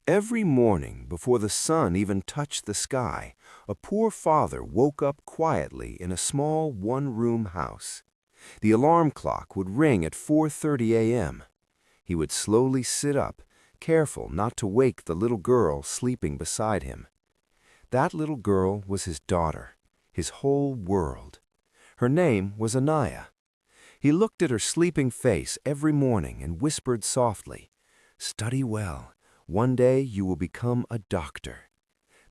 Every morning, before the sun even touched the sky, a poor father woke up quietly in a small one-room house. The alarm clock would ring at 4:30 a.m. He would slowly sit up, careful not to wake the little girl sleeping beside him. That little girl was his daughter, his whole world. Her name was Anaya. He looked at her sleeping face every morning and whispered softly, "Study well. One day you will become a doctor."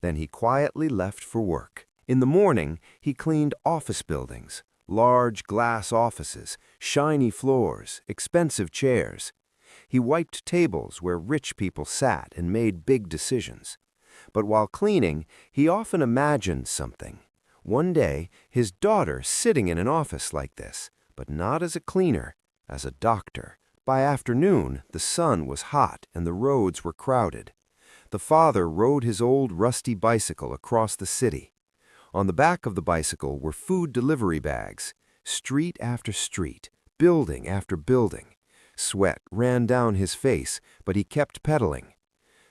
Then he quietly left for work. In the morning, he cleaned office buildings, large glass offices, shiny floors, expensive chairs. He wiped tables where rich people sat and made big decisions. But while cleaning, he often imagined something. One day, his daughter sitting in an office like this, but not as a cleaner, as a doctor. By afternoon, the sun was hot and the roads were crowded. The father rode his old rusty bicycle across the city. On the back of the bicycle were food delivery bags, street after street, building after building. Sweat ran down his face, but he kept pedaling.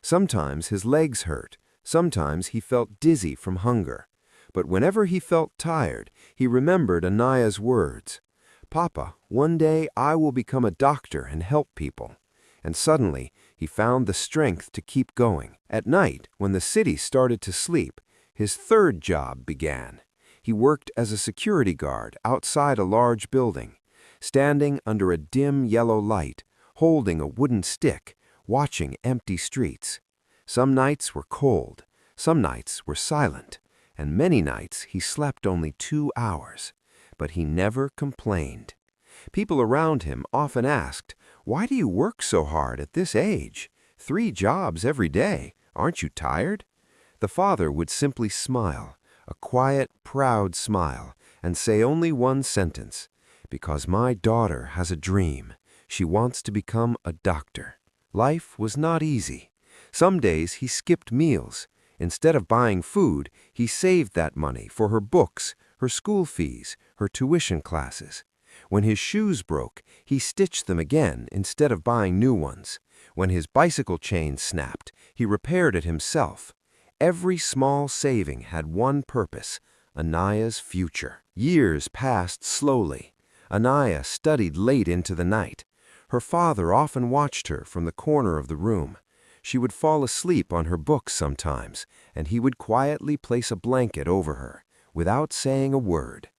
Sometimes his legs hurt, sometimes he felt dizzy from hunger. But whenever he felt tired, he remembered Anaya's words. "Papa, one day I will become a doctor and help people." And suddenly, he found the strength to keep going. At night, when the city started to sleep, his third job began. He worked as a security guard outside a large building, standing under a dim yellow light, holding a wooden stick, watching empty streets. Some nights were cold, some nights were silent, and many nights he slept only 2 hours. But he never complained. People around him often asked, "Why do you work so hard at this age? 3 jobs every day. Aren't you tired?" The father would simply smile, a quiet, proud smile, and say only one sentence, "Because my daughter has a dream. She wants to become a doctor." Life was not easy. Some days he skipped meals. Instead of buying food, he saved that money for her books, her school fees, her tuition classes. When his shoes broke, he stitched them again instead of buying new ones. When his bicycle chain snapped, he repaired it himself. Every small saving had one purpose: Anaya's future. Years passed slowly. Anaya studied late into the night. Her father often watched her from the corner of the room. She would fall asleep on her books sometimes, and he would quietly place a blanket over her, without saying a word.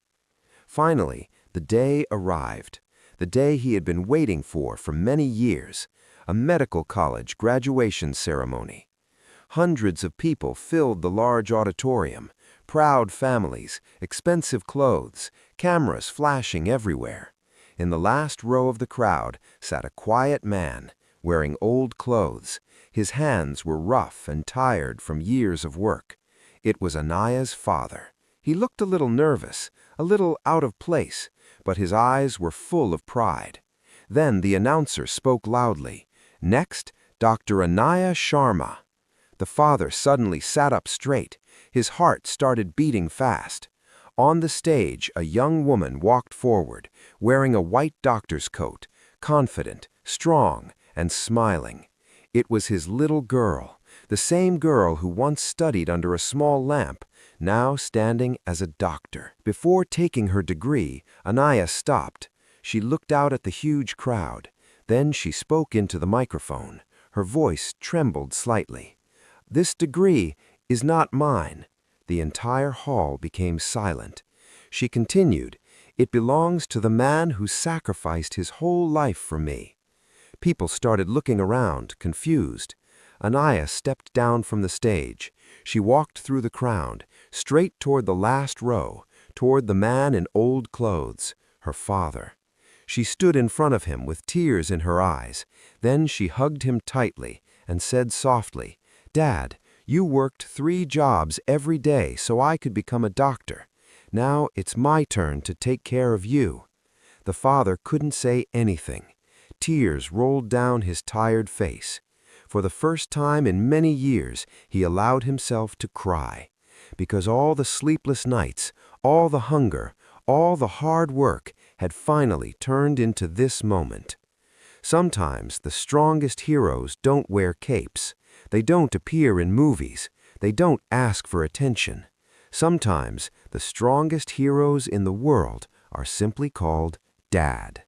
Finally, the day arrived, the day he had been waiting for many years, a medical college graduation ceremony. Hundreds of people filled the large auditorium, proud families, expensive clothes, cameras flashing everywhere. In the last row of the crowd sat a quiet man, wearing old clothes. His hands were rough and tired from years of work. It was Anaya's father. He looked a little nervous, a little out of place, but his eyes were full of pride. Then the announcer spoke loudly, "Next, Dr. Anaya Sharma." The father suddenly sat up straight. His heart started beating fast. On the stage, a young woman walked forward, wearing a white doctor's coat, confident, strong, and smiling. It was his little girl, the same girl who once studied under a small lamp, now standing as a doctor. Before taking her degree, Anaya stopped. She looked out at the huge crowd. Then she spoke into the microphone. Her voice trembled slightly. "This degree is not mine." The entire hall became silent. She continued, "It belongs to the man who sacrificed his whole life for me." People started looking around, confused. Anaya stepped down from the stage. She walked through the crowd, straight toward the last row, toward the man in old clothes, her father. She stood in front of him with tears in her eyes. Then she hugged him tightly and said softly, "Dad, you worked 3 jobs every day so I could become a doctor. Now it's my turn to take care of you." The father couldn't say anything. Tears rolled down his tired face. For the first time in many years, he allowed himself to cry, because all the sleepless nights, all the hunger, all the hard work had finally turned into this moment. Sometimes the strongest heroes don't wear capes. They don't appear in movies. They don't ask for attention. Sometimes the strongest heroes in the world are simply called Dad.